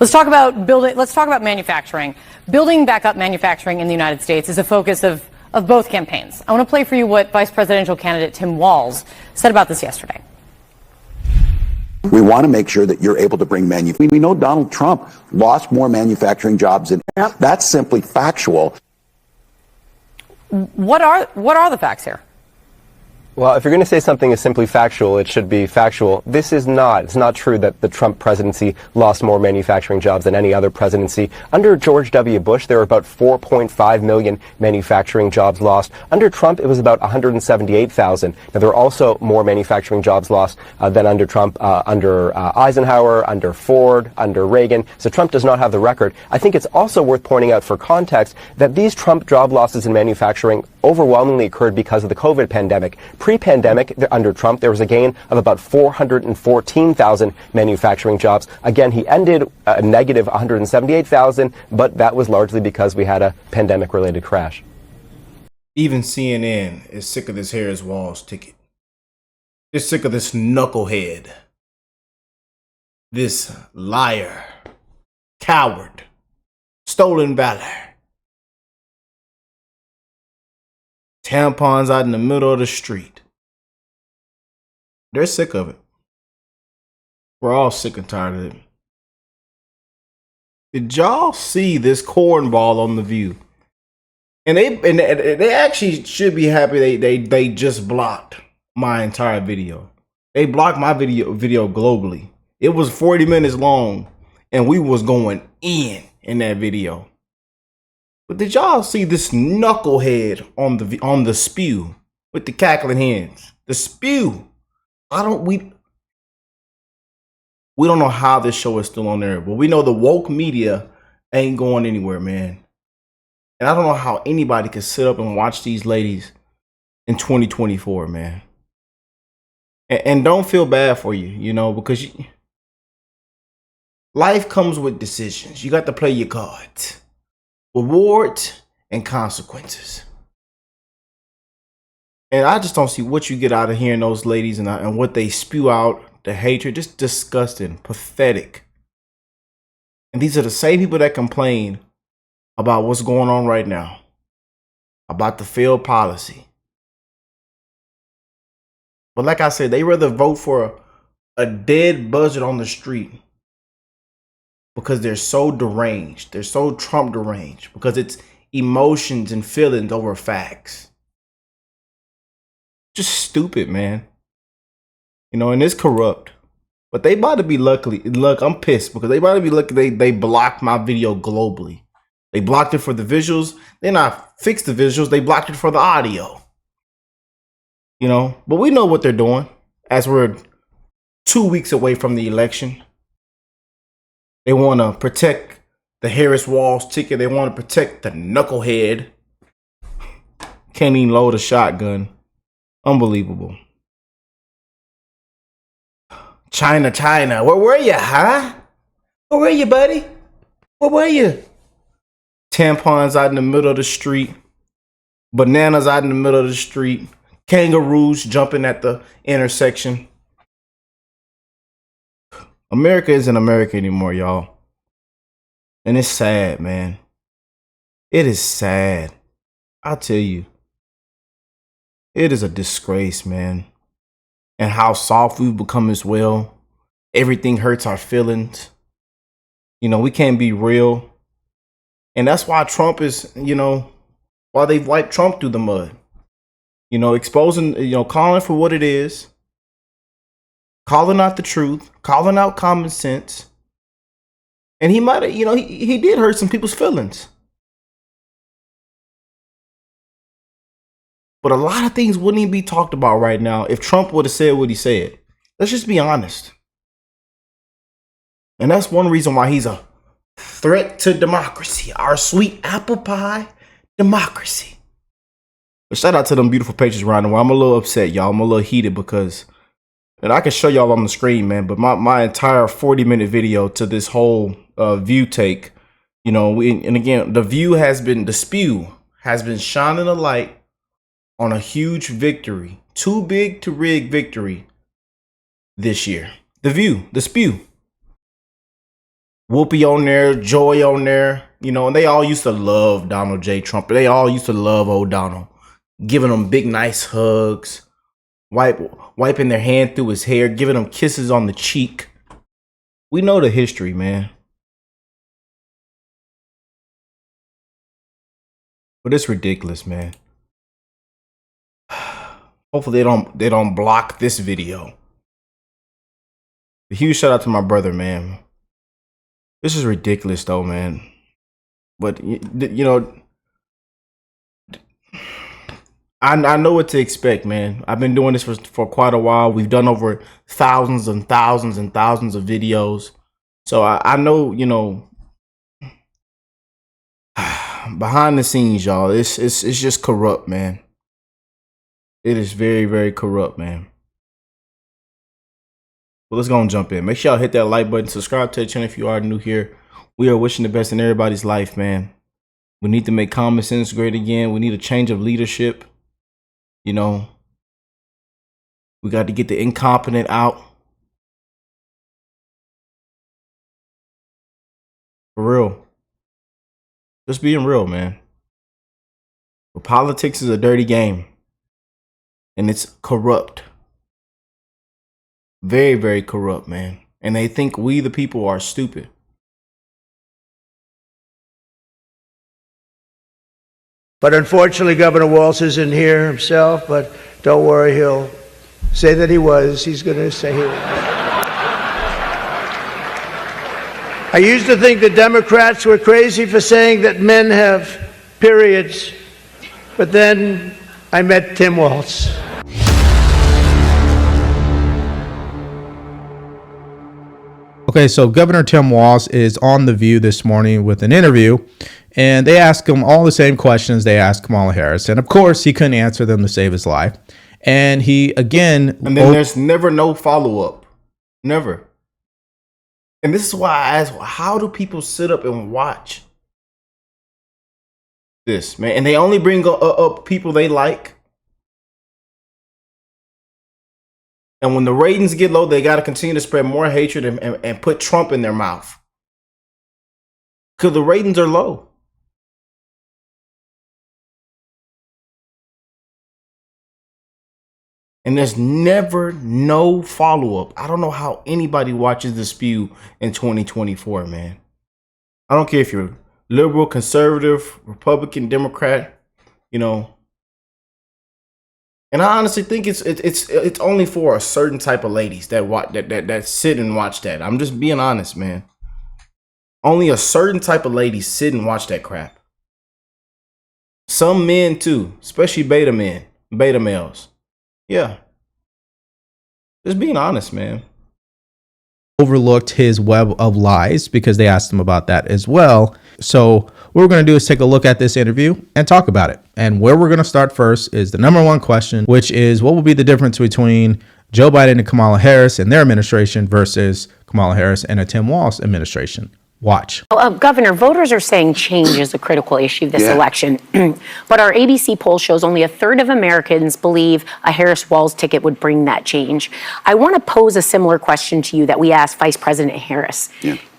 Let's talk about building. Let's talk about manufacturing. Building back up manufacturing in the United States is a focus of both campaigns. I want to play for you what Vice Presidential candidate Tim Walz said about this yesterday. We want to make sure that you're able to bring we know Donald Trump lost more manufacturing jobs than that's simply factual. What are the facts here? Well, if you're going to say something is simply factual, it should be factual. This is not. It's not true that the Trump presidency lost more manufacturing jobs than any other presidency. Under George W. Bush, there were about 4.5 million manufacturing jobs lost. Under Trump, it was about 178,000. Now, there are also more manufacturing jobs lost than under Trump, under Eisenhower, under Ford, under Reagan. So Trump does not have the record. I think it's also worth pointing out for context that these Trump job losses in manufacturing overwhelmingly occurred because of the COVID pandemic. Pre-pandemic, under Trump, there was a gain of about 414,000 manufacturing jobs. Again, he ended a negative 178,000, but that was largely because we had a pandemic-related crash. Even CNN is sick of this Harris Walz ticket. They're sick of this knucklehead, this liar, coward, stolen valor. Tampons out in the middle of the street. They're sick of it. We're all sick and tired of it. Did y'all see this cornball on The View? And they actually should be happy they just blocked my entire video. They blocked my video globally. It was 40 minutes long and we was going in that video. But did y'all see this knucklehead on the spew with the cackling hens? The spew. We don't know how this show is still on there, but we know the woke media ain't going anywhere, man. And I don't know how anybody can sit up and watch these ladies in 2024, man. And don't feel bad for you, you know, because life comes with decisions. You got to play your cards. Rewards and consequences. And I just don't see what you get out of hearing those ladies and what they spew out, the hatred, just disgusting, pathetic. And these are the same people that complain about what's going on right now, about the failed policy. But like I said, they rather vote for a dead budget on the street because they're so deranged. They're so Trump deranged because it's emotions and feelings over facts. Just stupid, man. You know, and it's corrupt. But they about to be look, I'm pissed because they about to be lucky they blocked my video globally. They blocked it for the visuals. They not fixed the visuals. They blocked it for the audio. You know, but we know what they're doing as we're 2 weeks away from the election. They want to protect the Harris Walz ticket. They want to protect the knucklehead. Can't even load a shotgun. Unbelievable. China. Where were you, huh? Where were you, buddy? Where were you? Tampons out in the middle of the street. Bananas out in the middle of the street. Kangaroos jumping at the intersection. America isn't America anymore, y'all. And it's sad, man. It is sad. I'll tell you. It is a disgrace, man. And how soft we've become as well. Everything hurts our feelings. You know, we can't be real. And that's why Trump is, you know, why they've wiped Trump through the mud. You know, exposing, you know, calling for what it is. Calling out the truth, calling out common sense. And he might have, you know, he did hurt some people's feelings. But a lot of things wouldn't even be talked about right now if Trump would have said what he said. Let's just be honest. And that's one reason why he's a threat to democracy, our sweet apple pie democracy. But shout out to them beautiful pages around the world. I'm a little upset, y'all. I'm a little heated because, and I can show y'all on the screen, man, but my entire 40-minute video to this whole View take, you know, and again, the spew has been shining a light on a huge victory, too big to rig victory this year. The spew. Whoopi on there, Joy on there, you know, and they all used to love Donald J. Trump. They all used to love old Donald, giving him big, nice hugs, wiping their hand through his hair, giving him kisses on the cheek. We know the history, man. But it's ridiculous, man. Hopefully they don't block this video. A huge shout out to my brother, man. This is ridiculous, though, man. But you know, I know what to expect, man. I've been doing this for quite a while. We've done over thousands and thousands and thousands of videos, so I know, you know, behind the scenes, y'all, it's just corrupt, man. It is very, very corrupt, man. Well, let's go and jump in. Make sure y'all hit that like button. Subscribe to the channel if you are new here. We are wishing the best in everybody's life, man. We need to make common sense great again. We need a change of leadership. You know, we got to get the incompetent out. For real. Just being real, man. But politics is a dirty game. And it's corrupt. Very, very corrupt, man. And they think we, the people, are stupid. But unfortunately, Governor Walz isn't here himself, but don't worry, he'll say that he was. He's going to say he was. I used to think the Democrats were crazy for saying that men have periods, but then I met Tim Walz. Okay, so Governor Tim Walz is on The View this morning with an interview, and they ask him all the same questions they asked Kamala Harris. And of course, he couldn't answer them to save his life. And he, again... And then there's never no follow-up. Never. And this is why I ask, how do people sit up and watch this, man? And they only bring up people they like. And when the ratings get low, they got to continue to spread more hatred and put Trump in their mouth. Because the ratings are low. And there's never no follow-up. I don't know how anybody watches this spew in 2024, man. I don't care if you're liberal, conservative, Republican, Democrat, you know. And I honestly think it's only for a certain type of ladies that watch that sit and watch that. I'm just being honest, man. Only a certain type of ladies sit and watch that crap. Some men too, especially beta males. Yeah. Just being honest, man. Overlooked his web of lies because they asked him about that as well. So what we're going to do is take a look at this interview and talk about it. And where we're going to start first is the number one question, which is what will be the difference between Joe Biden and Kamala Harris and their administration versus Kamala Harris and a Tim Walz administration. Watch. Governor, voters are saying change is a critical issue this election, but our ABC poll shows only a third of Americans believe a Harris-Walz ticket would bring that change. I want to pose a similar question to you that we asked Vice President Harris.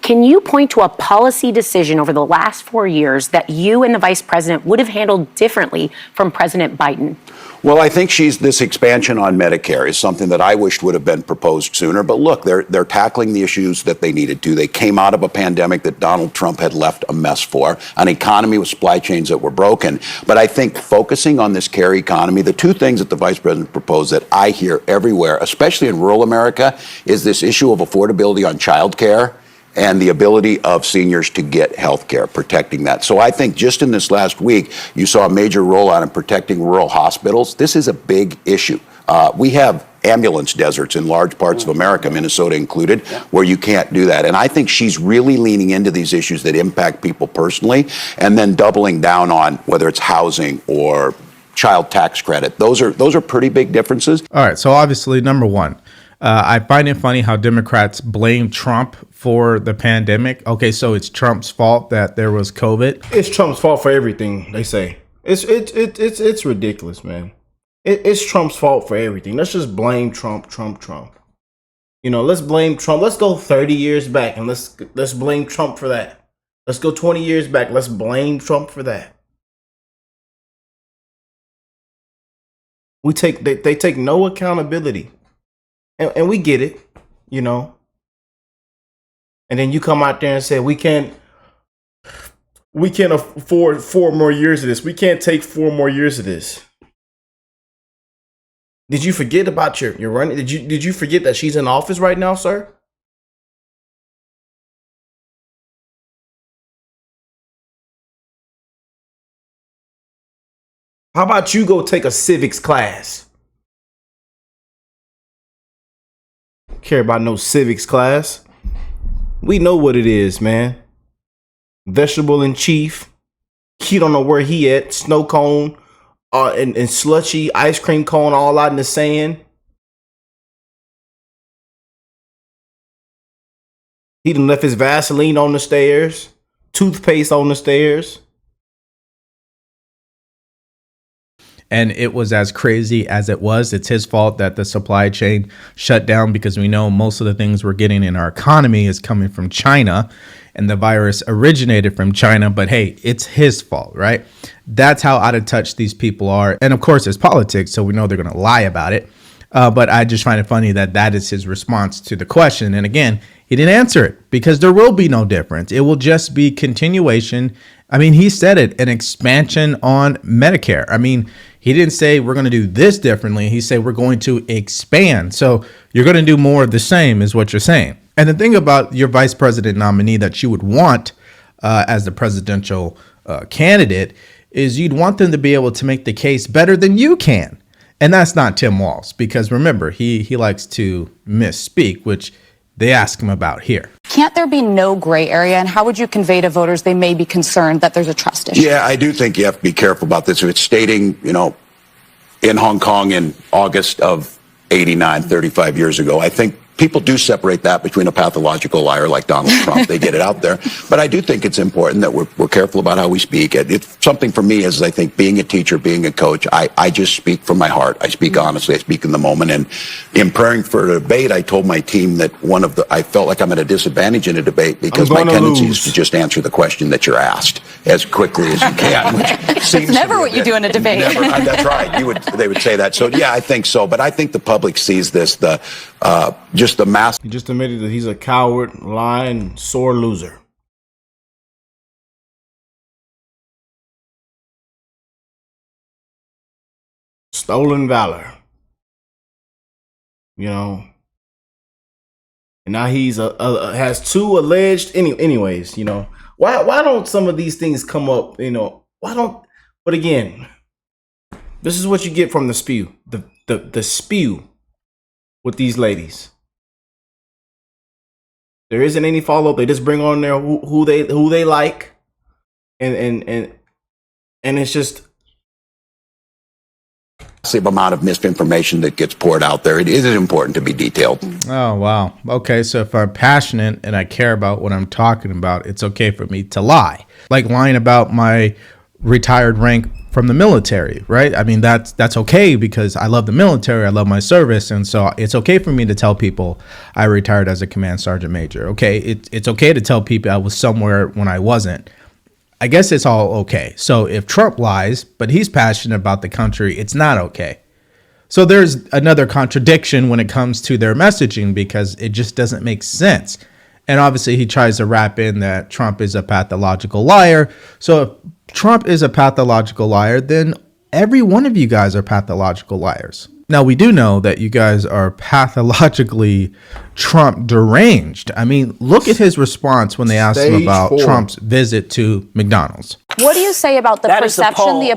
Can you point to a policy decision over the last 4 years that you and the Vice President would have handled differently from President Biden? Well, I think this expansion on Medicare is something that I wished would have been proposed sooner. But look, they're tackling the issues that they needed to. They came out of a pandemic that Donald Trump had left a mess for, an economy with supply chains that were broken. But I think focusing on this care economy, the two things that the vice president proposed that I hear everywhere, especially in rural America, is this issue of affordability on child care and the ability of seniors to get health care, protecting that. So I think just in this last week, you saw a major rollout in protecting rural hospitals. This is a big issue. We have ambulance deserts in large parts of America, Minnesota included, where you can't do that. And I think she's really leaning into these issues that impact people personally and then doubling down on whether it's housing or child tax credit. Those are pretty big differences. All right. So obviously, number one, I find it funny how Democrats blame Trump for the pandemic. Okay, so it's Trump's fault that there was COVID. It's Trump's fault for everything, they say. It's ridiculous, man. It's Trump's fault for everything. Let's just blame Trump. You know, let's blame Trump. Let's go 30 years back and let's blame Trump for that. Let's go 20 years back. Let's blame Trump for that. They take no accountability. And we get it, you know. And then you come out there and say we can't afford 4 more years of this. We can't take 4 more years of this. Did you forget about your running? Did you forget that she's in office right now, sir? How about you go take a civics class? Care about no civics class. We know what it is, man. Vegetable in chief. He don't know where he at. Snow cone. And slushy ice cream cone all out in the sand. He done left his Vaseline on the stairs, toothpaste on the stairs. And it was as crazy as it was. It's his fault that the supply chain shut down, because we know most of the things we're getting in our economy is coming from China, and the virus originated from China. But hey, it's his fault, right? That's how out of touch these people are. And of course, it's politics, so we know they're going to lie about it. But I just find it funny that that is his response to the question. And again, he didn't answer it, because there will be no difference. It will just be continuation. I mean, he said it, an expansion on Medicare. I mean, he didn't say we're going to do this differently. He said we're going to expand. So you're going to do more of the same is what you're saying. And the thing about your vice president nominee that you would want as the presidential candidate is you'd want them to be able to make the case better than you can. And that's not Tim Walz, because remember, he likes to misspeak, which they ask him about here. Can't there be no gray area? And how would you convey to voters they may be concerned that there's a trust issue? Yeah, I do think you have to be careful about this. If it's stating, you know, in Hong Kong in August of 89, 35 years ago, I think people do separate that between a pathological liar like Donald Trump. They get it out there. But I do think it's important that we're careful about how we speak. It's something for me is, I think, being a teacher, being a coach, I just speak from my heart. I speak honestly. I speak in the moment. And in preparing for a debate, I told my team that I felt like I'm at a disadvantage in a debate because my tendency is to just answer the question that you're asked as quickly as you can. Which seems It's never what you do in a debate. Never, that's right. They would say that. So yeah, I think so. But I think the public sees this, just the mass. He just admitted that he's a coward, lying, sore loser. Stolen valor. You know. And now he's has 2 alleged. Anyways, you know. Why don't some of these things come up? You know. But again, this is what you get from the spew. The spew with these ladies. There isn't any follow up. They just bring on there who they like, and it's just massive amount of misinformation that gets poured out there. It is important to be detailed. Oh, wow. Okay, so if I'm passionate and I care about what I'm talking about, it's okay for me to lie. Like lying about my retired rank from the military, right? I mean, that's okay because I love the military, I love my service, and so it's okay for me to tell people I retired as a command sergeant major. Okay, it's okay to tell people I was somewhere when I wasn't. I guess it's all okay. So if Trump lies, but he's passionate about the country, it's not okay. So there's another contradiction when it comes to their messaging because it just doesn't make sense. And obviously he tries to wrap in that Trump is a pathological liar. So if Trump is a pathological liar, then every one of you guys are pathological liars. Now, we do know that you guys are pathologically Trump deranged. I mean, look at his response when they asked him about Trump's visit to McDonald's. What do you say about the perception the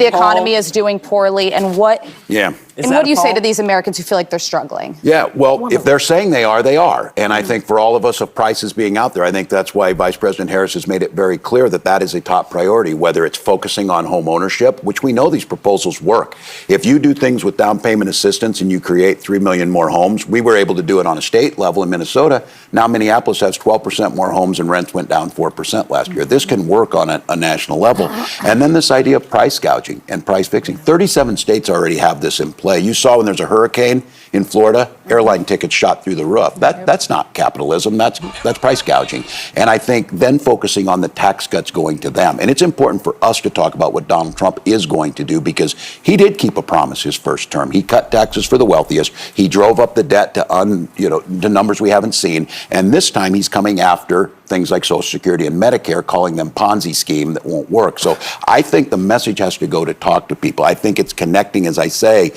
economy is doing poorly, and what? Yeah. And what do you say to these Americans who feel like they're struggling? Yeah, well, if they're saying they are, they are. And I think for all of us of prices being out there, I think that's why Vice President Harris has made it very clear that that is a top priority, whether it's focusing on home ownership, which we know these proposals work. If you do things with down payment assistance and you create 3 million more homes, we were able to do it on a state level in Minnesota. Now Minneapolis has 12% more homes and rents went down 4% last year. This can work on a national level. And then this idea of price gouging and price fixing. 37 states already have this in play. You saw when there's a hurricane in Florida, airline tickets shot through the roof. That's not capitalism. That's price gouging. And I think then focusing on the tax cuts going to them. And it's important for us to talk about what Donald Trump is going to do, because he did keep a promise his first term. He cut taxes for the wealthiest. He drove up the debt to numbers we haven't seen. And this time he's coming after things like Social Security and Medicare, calling them Ponzi scheme that won't work. So I think the message has to go to talk to people. I think it's connecting, as I say.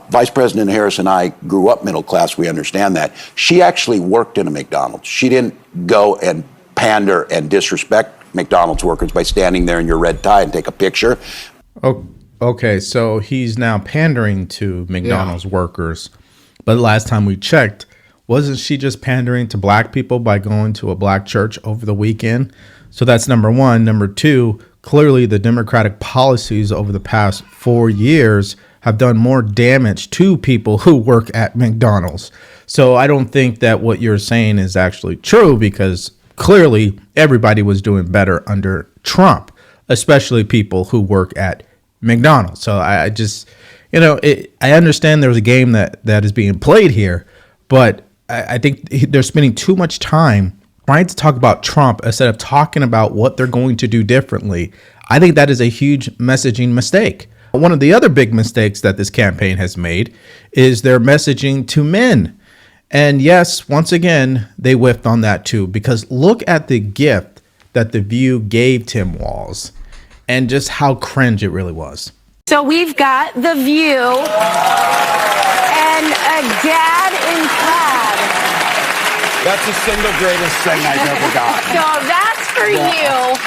Vice President Harris and I grew up middle class. We understand that. She actually worked in a McDonald's. She didn't go and pander and disrespect McDonald's workers by standing there in your red tie and take a picture. Oh, okay, so he's now pandering to McDonald's workers. But last time we checked, wasn't she just pandering to black people by going to a black church over the weekend? So that's number one. Number two, clearly the Democratic policies over the past 4 years have done more damage to people who work at McDonald's. So I don't think that what you're saying is actually true, because clearly everybody was doing better under Trump, especially people who work at McDonald's. So I just, I understand there's a game that is being played here, but I think they're spending too much time trying to talk about Trump instead of talking about what they're going to do differently. I think that is a huge messaging mistake. One of the other big mistakes that this campaign has made is their messaging to men. And yes, once again, they whiffed on that too, because look at the gift that The View gave Tim Walz and just how cringe it really was. So we've got The View and a dad in plaid. That's the single greatest thing I've ever got. So that's for you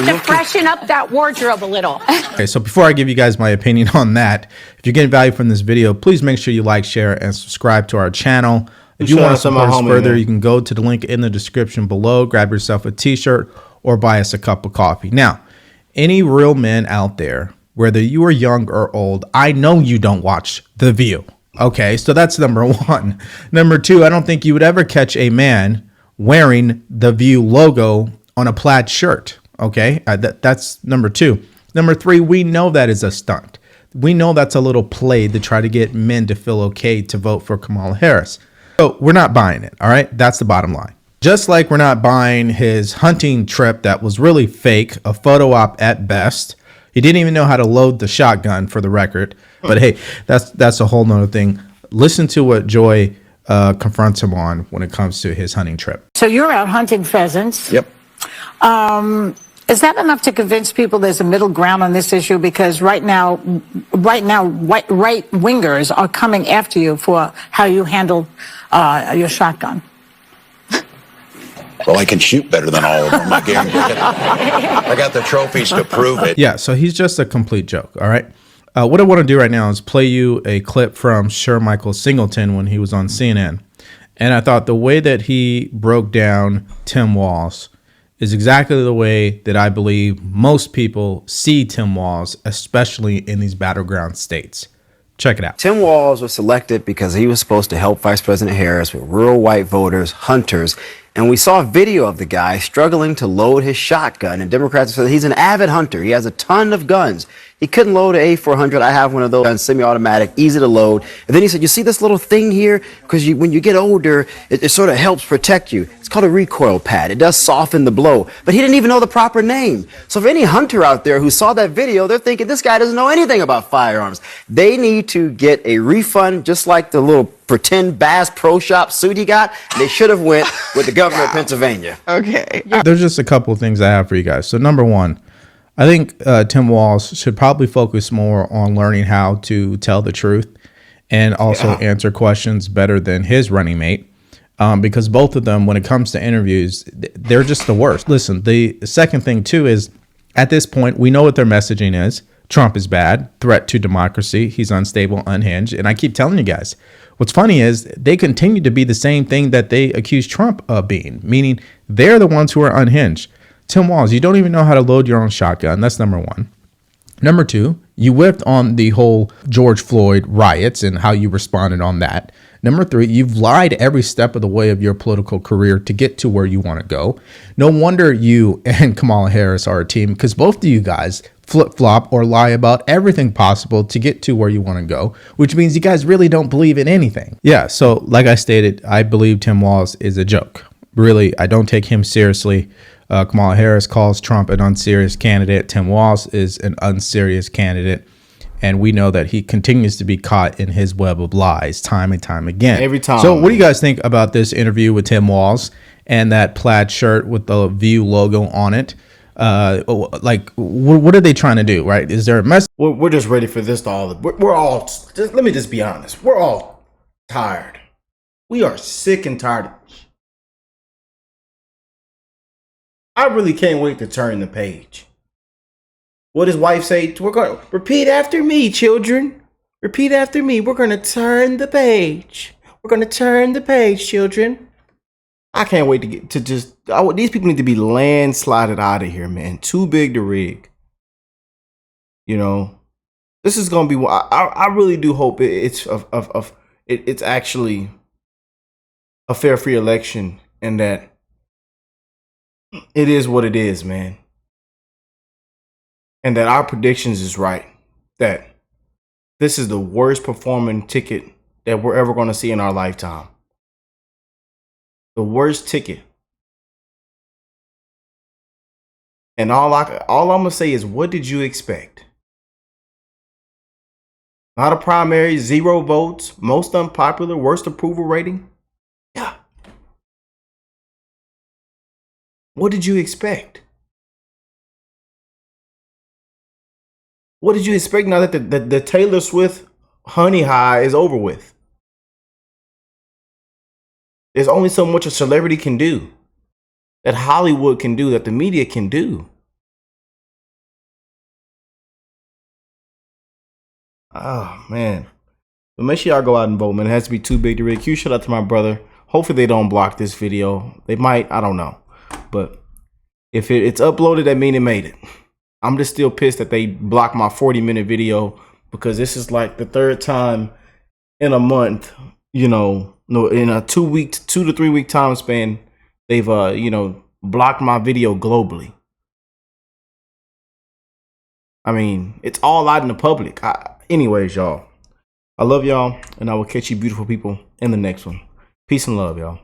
to freshen up that wardrobe a little. Okay, so before I give you guys my opinion on that, if you're getting value from this video, please make sure you like, share, and subscribe to our channel. If you want to support us further, you can go to the link in the description below, grab yourself a t-shirt, or buy us a cup of coffee. Now, any real men out there, whether you are young or old, I know you don't watch The View. Okay, so that's number one. Number two, I don't think you would ever catch a man wearing The View logo on a plaid shirt. Okay, that's number two. Number three, we know that is a stunt. We know that's a little play to try to get men to feel okay to vote for Kamala Harris. So we're not buying it, all right? That's the bottom line. Just like we're not buying his hunting trip that was really fake, a photo op at best. He didn't even know how to load the shotgun, for the record. But hey, that's a whole nother thing. Listen to what Joy confronts him on when it comes to his hunting trip. So you're out hunting pheasants. Yep. Is that enough to convince people there's a middle ground on this issue? Because right now, right wingers are coming after you for how you handle your shotgun. Well, I can shoot better than all of them. I got the trophies to prove it. Yeah, so he's just a complete joke, all right? What I want to do right now is play you a clip from Sir Michael Singleton when he was on CNN. And I thought the way that he broke down Tim Walz is exactly the way that I believe most people see Tim Walz, especially in these battleground states. Check it out. Tim Walz was selected because he was supposed to help Vice President Harris with rural white voters, hunters, and we saw a video of the guy struggling to load his shotgun, and Democrats said he's an avid hunter. He has a ton of guns. He couldn't load an A400. I have one of those guns, semi-automatic, easy to load. And then he said, you see this little thing here? Because when you get older, it sort of helps protect you. It's called a recoil pad. It does soften the blow. But he didn't even know the proper name. So for any hunter out there who saw that video, they're thinking, this guy doesn't know anything about firearms. They need to get a refund, just like the little pretend Bass Pro Shop suit he got. They should have went with the governor of Pennsylvania. Okay. There's just a couple of things I have for you guys. So number one, I think Tim Walz should probably focus more on learning how to tell the truth and also answer questions better than his running mate. Because both of them, when it comes to interviews, they're just the worst. Listen, the second thing too is, at this point, we know what their messaging is. Trump is bad, threat to democracy, he's unstable, unhinged. And I keep telling you guys, what's funny is they continue to be the same thing that they accuse Trump of being, meaning they're the ones who are unhinged. Tim Walz, you don't even know how to load your own shotgun. That's number one. Number two, you whiffed on the whole George Floyd riots and how you responded on that. Number three, you've lied every step of the way of your political career to get to where you want to go. No wonder you and Kamala Harris are a team, because both of you guys flip-flop or lie about everything possible to get to where you want to go, which means you guys really don't believe in anything. Yeah, so like I stated, I believe Tim Walz is a joke. Really, I don't take him seriously. Kamala Harris calls Trump an unserious candidate. Tim Walz is an unserious candidate. And we know that he continues to be caught in his web of lies time and time again. Every time. So what do you guys think about this interview with Tim Walz and that plaid shirt with the View logo on it? Like, what are they trying to do, right? Is there a message? We're just ready for this to all. We're all, let me just be honest. We're all tired. We are sick and tired of this. I really can't wait to turn the page. What his wife say? We're going to repeat after me, children. Repeat after me. We're going to turn the page. We're going to turn the page, children. I can't wait to get to just. These people need to be landslided out of here, man. Too big to rig. You know, this is going to be. I really do hope it's actually a fair, free election, and that it is what it is, man. And that our predictions is right. That this is the worst performing ticket that we're ever going to see in our lifetime. The worst ticket. And all I'm going to say is, what did you expect? Not a primary, 0 votes, most unpopular, worst approval rating? Yeah. What did you expect? What did you expect now that the Taylor Swift honey high is over with? There's only so much a celebrity can do, that Hollywood can do, that the media can do. Oh, man. But make sure y'all go out and vote, man. It has to be too big to rig. Huge shout out to my brother. Hopefully they don't block this video. They might. I don't know. But if it's uploaded, that means it made it. I'm just still pissed that they blocked my 40-minute video, because this is like the 3rd time in a month, you know, no, in a 2 to 3 week time span, they've, you know, blocked my video globally. I mean, it's all out in the public. Anyways, y'all, I love y'all, and I will catch you beautiful people in the next one. Peace and love, y'all.